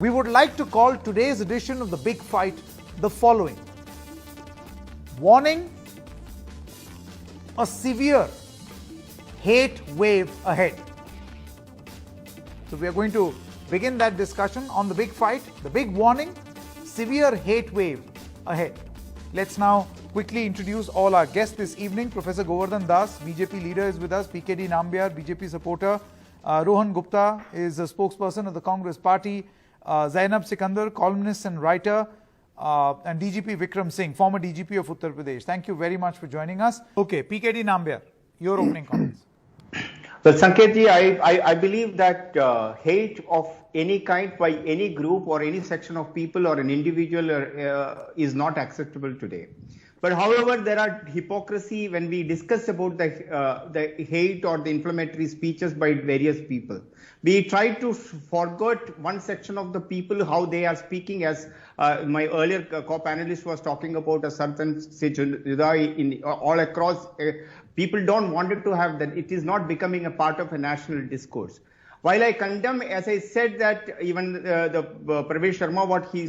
We would like to call today's edition of The Big Fight the following. Warning: a severe hate wave ahead. So we are going to begin that discussion on The Big Fight. The big warning: severe hate wave ahead. Let's now quickly introduce all our guests this evening. Professor Govardhan Das, BJP leader, is with us. PKD Nambiar, BJP supporter. Rohan Gupta is a spokesperson of the Congress party. Zainab Sikandar, columnist and writer, and DGP Vikram Singh, former DGP of Uttar Pradesh. Thank you very much for joining us. Okay, PKD Nambiar, your opening comments. Well, Sanketji, I believe that hate of any kind by any group or any section of people or an individual is not acceptable today. But however, there are hypocrisy when we discuss about the hate or the inflammatory speeches by various people. We try to forget one section of the people, how they are speaking, as my earlier co-panelist was talking about a certain in all across. People don't want it to have that. It is not becoming a part of a national discourse. While I condemn, as I said, that even the Pravesh Sharma, what he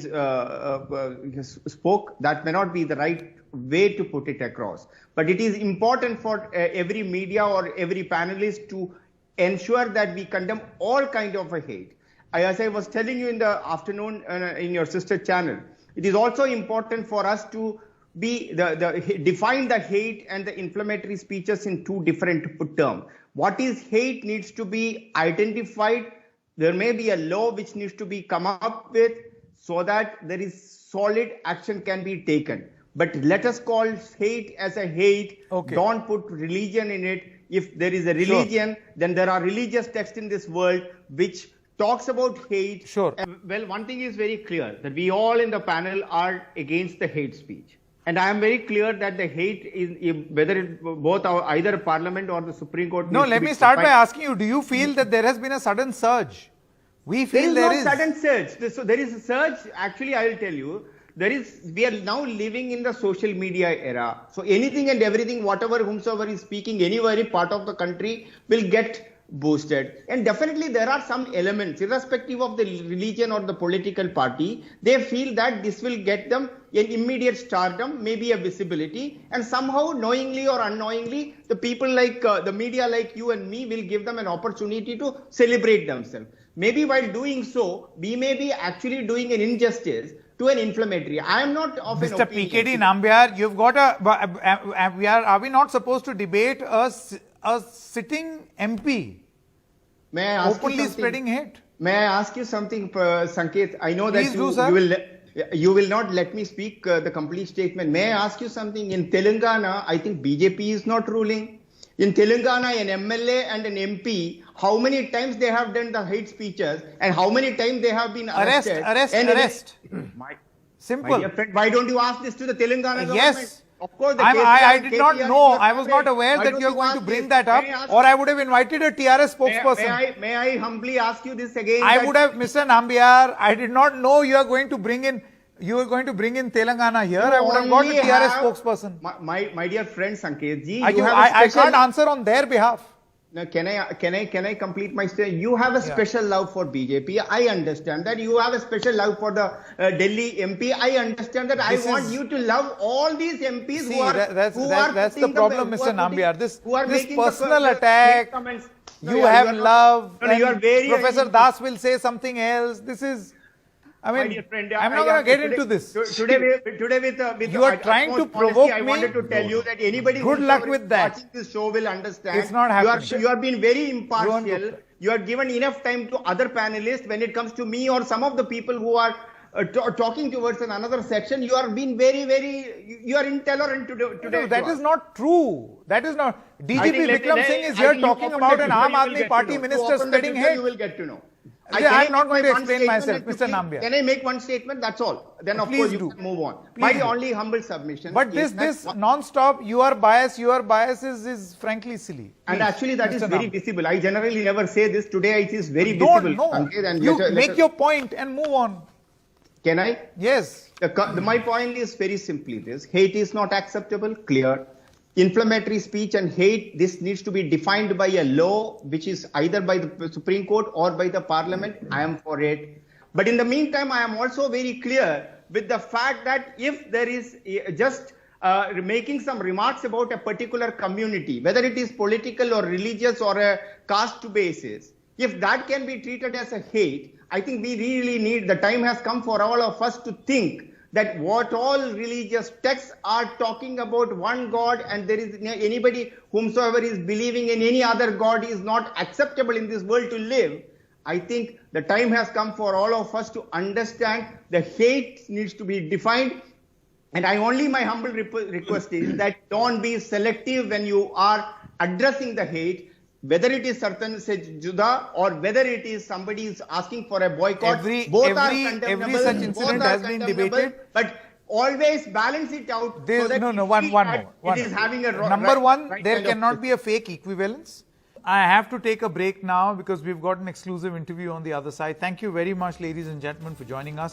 spoke, that may not be the right way to put it across. But it is important for every media or every panelist to ensure that we condemn all kind of a hate. As I was telling you in the afternoon in your sister channel, it is also important for us to define the hate and the inflammatory speeches in two different terms. What is hate needs to be identified. There may be a law which needs to be come up with so that there is solid action can be taken. But let us call hate as a hate. Okay. Don't put religion in it. If there is a religion, then there are religious texts in this world which talks about hate. Sure. Well, one thing is very clear, that we all in the panel are against the hate speech. And I am very clear that the hate is, whether it both either Parliament or the Supreme Court. No, let me start by asking you, do you feel that there has been a sudden surge? We feel there is. No sudden surge. So there is a surge. Actually, I will tell you. We are now living in the social media era. So anything and everything, whomsoever is speaking, anywhere part of the country will get boosted. And definitely there are some elements, irrespective of the religion or the political party, they feel that this will get them an immediate stardom, maybe a visibility, and somehow knowingly or unknowingly, the people like the media like you and me will give them an opportunity to celebrate themselves. Maybe while doing so, we may be actually doing an injustice to an inflammatory. I am not of Mr. an opinion. PKD Nambiar, you've got are we not supposed to debate a sitting MP may I ask openly spreading hate? May I ask you something, Sanket? I know that you will not let me speak the complete statement. May I ask you something? In Telangana, I think BJP is not ruling. In Telangana, an MLA and an MP, how many times they have done the hate speeches and how many times they have been arrested? Arrest. Simple. My dear friend, why don't you ask this to the Telangana government? Yes. Of course, I did not know. I was not aware that you are going to bring that up, or I would have invited a TRS spokesperson. May I humbly ask you this again? I would have, Mr. Nambiar, I did not know you are going to bring in Telangana here. I would have got a TRS spokesperson. My dear friend Sanket ji, I can't answer on their behalf. Now, can I complete my statement? You have a special love for BJP. I understand that. You have a special love for the Delhi MP. I understand that. I want you to love all these MPs who are. That's the problem, Mr. Nambiar. This personal attack. You have love. Professor Das will say something else. This is. I mean, my dear friend, I'm not going to get into this. Today with you are trying to provoke me. I wanted to tell you that anybody good luck with that. Watching this show will understand. It's not happening. You have been very impartial. You are given enough time to other panelists. When it comes to me or some of the people who are talking towards another section, you are being you are intolerant today. No, that is not true. That is not. DGP Vikram Singh is here talking about an Aam Aadmi Party minister spreading hate. You will get to know. I am not going to explain myself, Mr. Nambiar. Can I make one statement? That's all. Then of course you can move on. My only humble submission. But this non-stop, your bias is frankly silly. And actually that is very visible. I generally never say this. Today it is very visible. You make your point and move on. Can I? Yes. My point is very simply this. Hate is not acceptable, clear. Inflammatory speech and hate, this needs to be defined by a law which is either by the Supreme Court or by the Parliament. I am for it. But in the meantime, I am also very clear with the fact that if there is just making some remarks about a particular community, whether it is political or religious or a caste basis, if that can be treated as a hate, I think we really need, the time has come for all of us to think that what all religious texts are talking about one God, and there is anybody whomsoever is believing in any other God is not acceptable in this world to live. I think the time has come for all of us to understand the hate needs to be defined. And my humble request is that don't be selective when you are addressing the hate, whether it is certain Juda or whether it is somebody is asking for a boycott. Every such incident has been debated. But always balance it out. So that one more. It is having a number one, there cannot be a fake equivalence. I have to take a break now because we've got an exclusive interview on the other side. Thank you very much, ladies and gentlemen, for joining us.